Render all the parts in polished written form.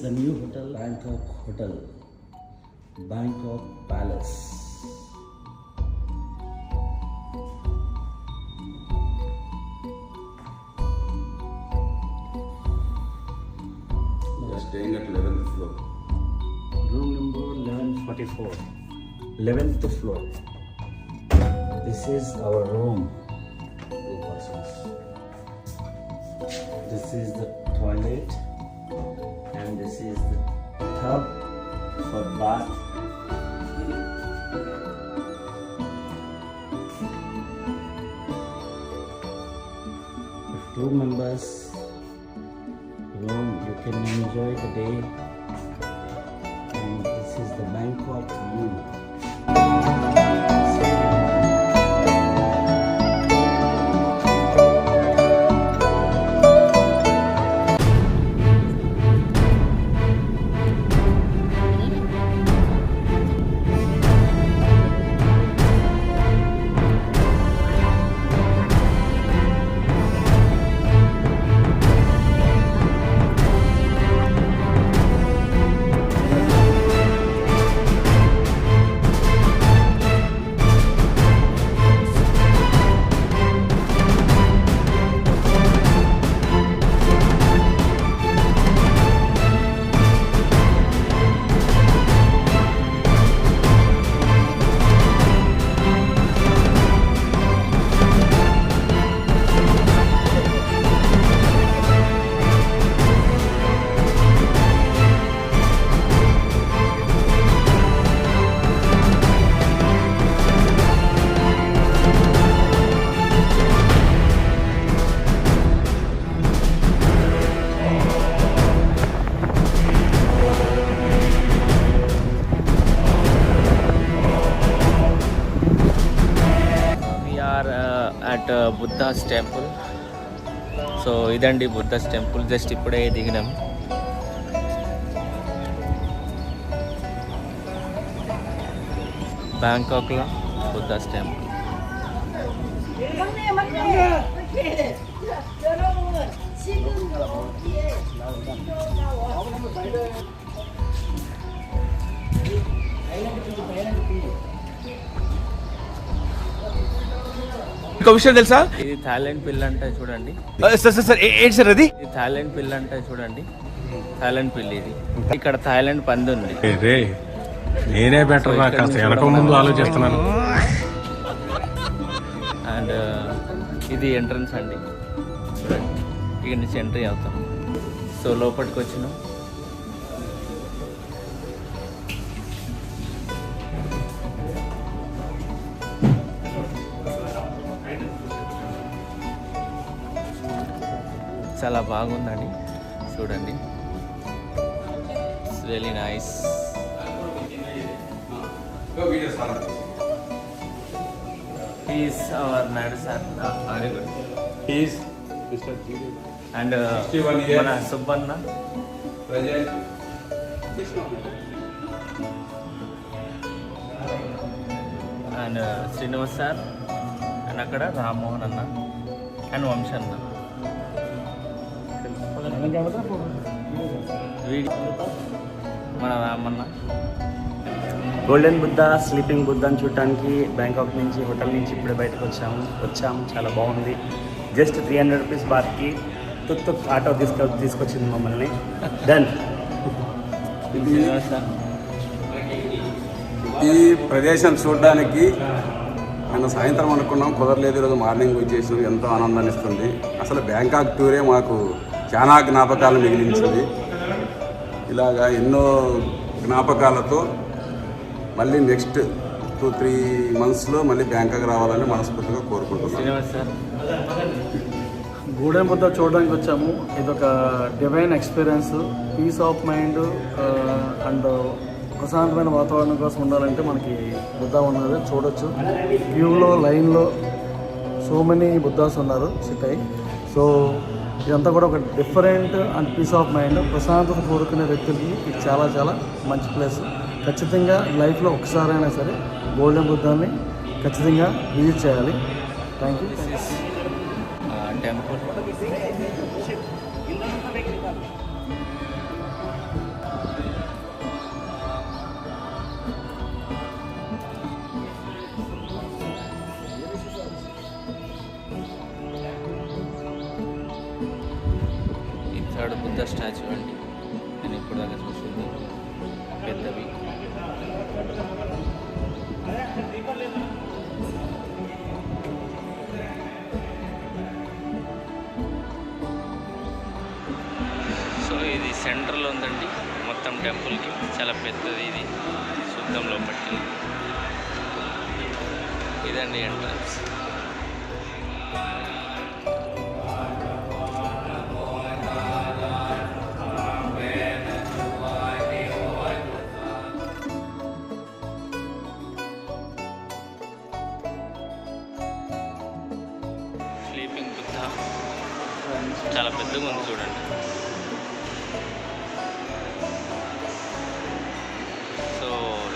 the new hotel, Bangkok Hotel, Bangkok Palace. We are staying at 11th floor. Room number 1144, 11th floor. This is our room, 2 persons. This is the toilet and this is the tub for bath. With 2 members room, you can enjoy the day. And this is the Bangkok view. At Buddha's temple. So ఇదండి Buddha's temple. Just ఇప్పుడే దిగినాం. బ్యాంకాక్లో Buddha's temple. ఇంకో విషయం తెలుసా? ఇది Thailand పిల్ అంటే చూడండి. Sir ఏంటి సార్ అది? ఇది థాయిలాండ్ పిల్ అంటే చూడండి. థాయిలాండ్ పిల్ ఇది. ఇక్కడ థాయిలాండ్ పంది ఉంది. నేనే బెటర్ కాస్త వెనక ముందు ఆలోచిస్తున్నాను. అండ్ ఇది ఎంట్రన్స్ అండి. చూడండి, ఇక్కడ నుంచి ఎంట్రీ అవుతాం. సో లోపలికి వచ్చినాం. చాలా బాగుందండి, చూడండి. It's really nice. He's our Naidu sir. And మన Subbanna and Srinivas sir and అక్కడ రామ్మోహన్ అన్న అండ్ వంశీ అన్న. మన రామన్న. గోల్డెన్ బుద్ధ, స్లీపింగ్ బుద్ధాని చూడటానికి బ్యాంకాక్ నుంచి హోటల్ నుంచి ఇప్పుడే బయటకు వచ్చాము. చాలా బాగుంది. జస్ట్ 300 రూపీస్ బార్కి తుక్ ఆటో తీసుకొచ్చింది మమ్మల్ని. డన్. ఈ ప్రదేశం చూడడానికి మనం సాయంత్రం అనుకున్నాం, కుదరలేదు. ఈరోజు మార్నింగ్ వచ్చేసి ఎంతో ఆనందాన్ని ఇస్తుంది. అసలు బ్యాంకాక్ టూరే మాకు చాలా జ్ఞాపకాలు మిగిలించింది. ఇలాగా ఎన్నో జ్ఞాపకాలతో మళ్ళీ నెక్స్ట్ 2-3 మంత్స్లో మళ్ళీ బ్యాంకాక్ రావాలని మనస్ఫూర్తిగా కోరుకుంటున్నాం. గోల్డెన్ బుద్ధ చూడడానికి వచ్చాము. ఇదొక divine experience. Peace of mind and ప్రశాంతమైన వాతావరణం కోసం ఉండాలంటే మనకి బుద్ధ ఉన్నది చూడొచ్చు. క్యూలో లైన్లో సో మెనీ బుద్ధాస్ ఉన్నారు సిట్ అయ్యి. సో ఇదంతా కూడా ఒక different and peace of mind, ప్రశాంతత కోరుకునే వ్యక్తులకి ఇది చాలా చాలా మంచి ప్లేస్. ఖచ్చితంగా లైఫ్లో ఒకసారైనా సరే గోల్డెన్ బుద్ధాన్ని ఖచ్చితంగా విజిట్ చేయాలి. Thank you. టెంపుల్ ఇక్కడ బుద్ధ స్టాచ్యూ అండి, నేను ఇప్పుడు దాకా చూసింది పెద్దవి. సో ఇది సెంటర్లో ఉందండి మొత్తం టెంపుల్కి, చాలా పెద్దది ఇది. చూద్దాం లోపలికి. ఇదండి ఎంట్రన్స్. స్లీపింగ్ బుద్ధ చాలా పెద్దగా ఉంది చూడండి. సో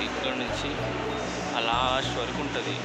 ఇక్కడ నుంచి ఆ లాస్ట్ వరకు ఉంటుంది.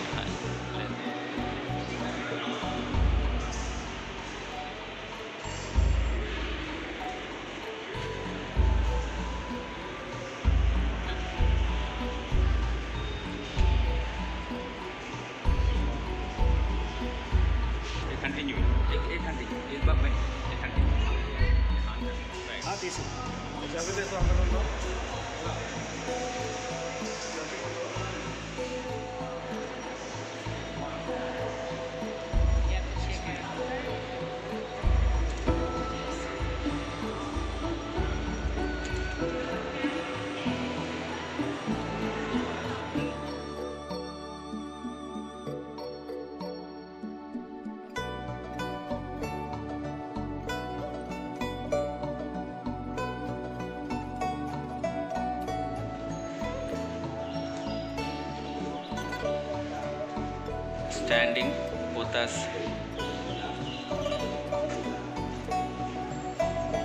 స్టాండింగ్ బుద్ధాస్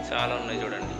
చాలా ఉన్నాయి చూడండి.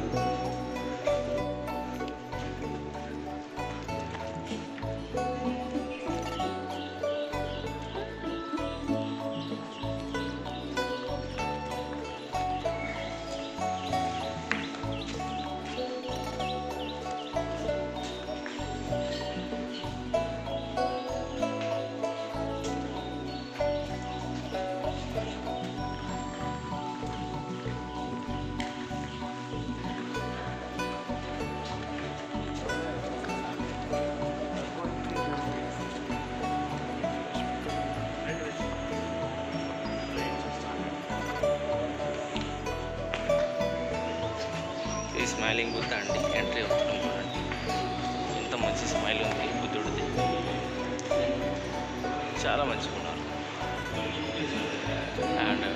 ఇది స్మైలింగ్ బుద్ధ అండి, ఎంట్రీ అవుతుంది చూడండి. ఎంత మంచి స్మైల్ ఉంది బుద్ధుడిది, చాలా మంచిగా ఉన్నారు. And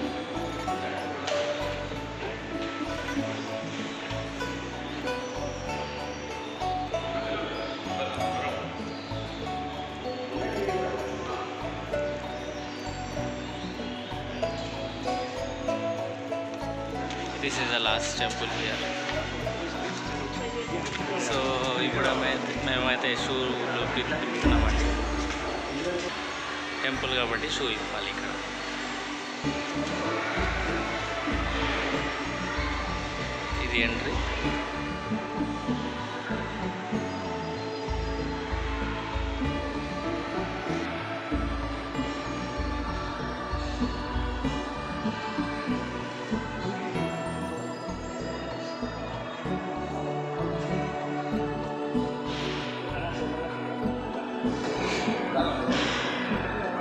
this is the last temple here. So ఇప్పుడు మేమైతే షూలు తిప్పుతున్నామండి. టెంపుల్ కాబట్టి షూ ఇవ్వాలి ఇక్కడ. ఇది ఎంట్రీ.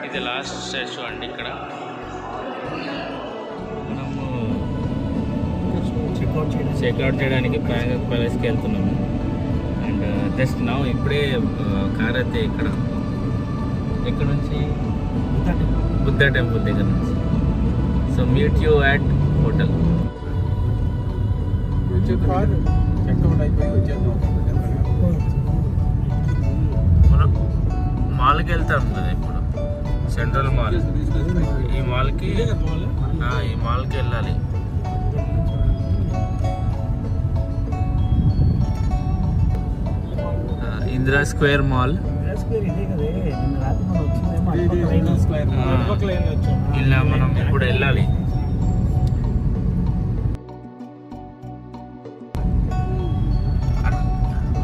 ఇది లాస్ట్ స్టాచ్యూ అండి. ఇక్కడ మనము చెక్అవుట్ చేయడానికి బ్యాంకాక్ ప్యాలెస్కి వెళ్తున్నాము. అండ్ జస్ట్ నౌ ఇప్పుడే కార్ అయితే ఇక్కడ నుంచి బుద్ధ టెంపుల్ దగ్గర నుంచి. So meet you at hotel. మాల్కి వెళ్తాం కదా ఇప్పుడు, సెంట్రల్ మాల్. ఈ మాల్కి వెళ్ళాలి. Indira square mall. ఇలా మనం ఇప్పుడు వెళ్ళాలి.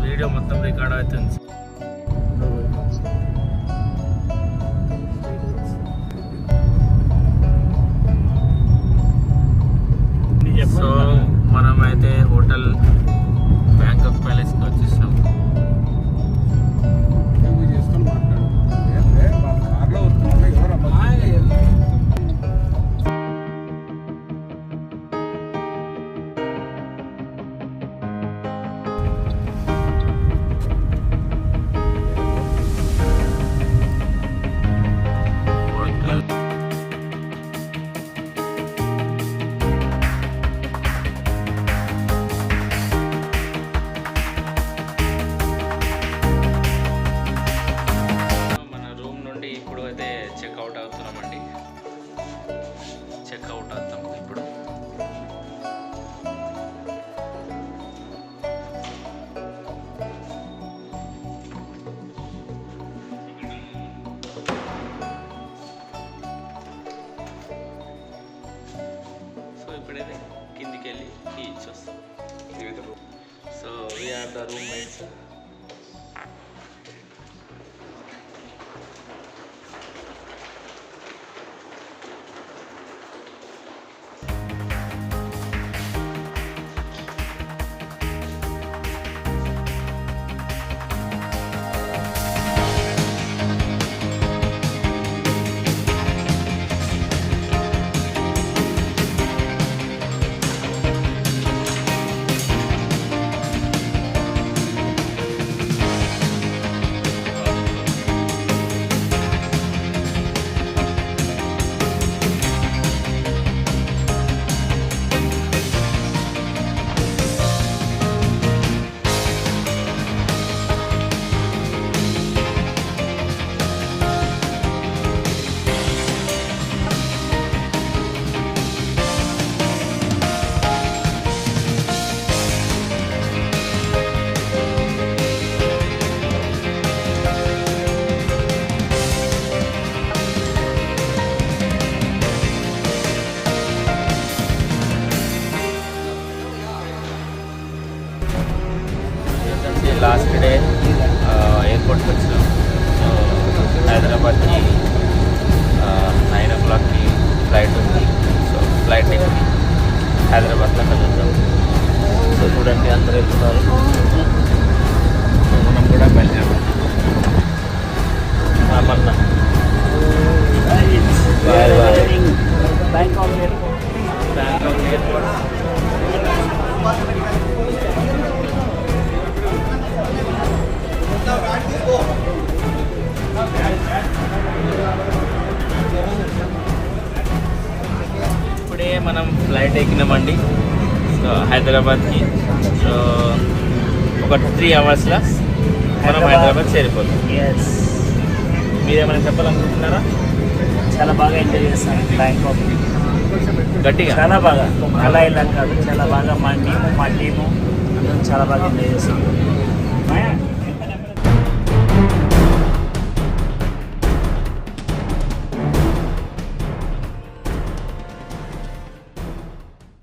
వీడియో మొత్తం రికార్డ్ అవుతుంది. సో మనం అయితే హోటల్ బ్యాంకాక్ ప్యాలెస్కి వచ్చేసినాం. మన రూమ్ నుండి ఇప్పుడు అయితే చెక్అవుట్ అవుతున్నామండి. చెక్అవుట్ అవుతాం ఇప్పుడు. సో ఇప్పుడైతే కిందికి వెళ్ళి కీ ఇచ్చొస్తాం. So we're the roommates. Last day ఎయిర్పోర్ట్కి వచ్చినాం. సో హైదరాబాద్కి 9 o'clockకి ఫ్లైట్ ఉంది. సో ఫ్లైట్ ఎక్కి హైదరాబాద్లో కలుద్దాం. సో చూడండి అందరూ వెళ్తున్నారు. సో మనం కూడా బయలుదేరాం. మళ్ళా బ్యాంకాక్ ఎయిర్పోర్ట్. ఇప్పుడే మనం ఫ్లైట్ ఎక్కినామండి. సో హైదరాబాద్కి. సో ఒక 3 hours మనం హైదరాబాద్ చేరిపోతాం. మీరేమైనా చెప్పాలనుకుంటున్నారా? చాలా బాగా ఎంజాయ్ చేస్తాను బ్యాంకాక్. గట్టిగా చాలా బాగా, అలా ఇలా కాదు, చాలా బాగా మా టీము అందరం చాలా బాగా ఎంజాయ్ చేస్తాం.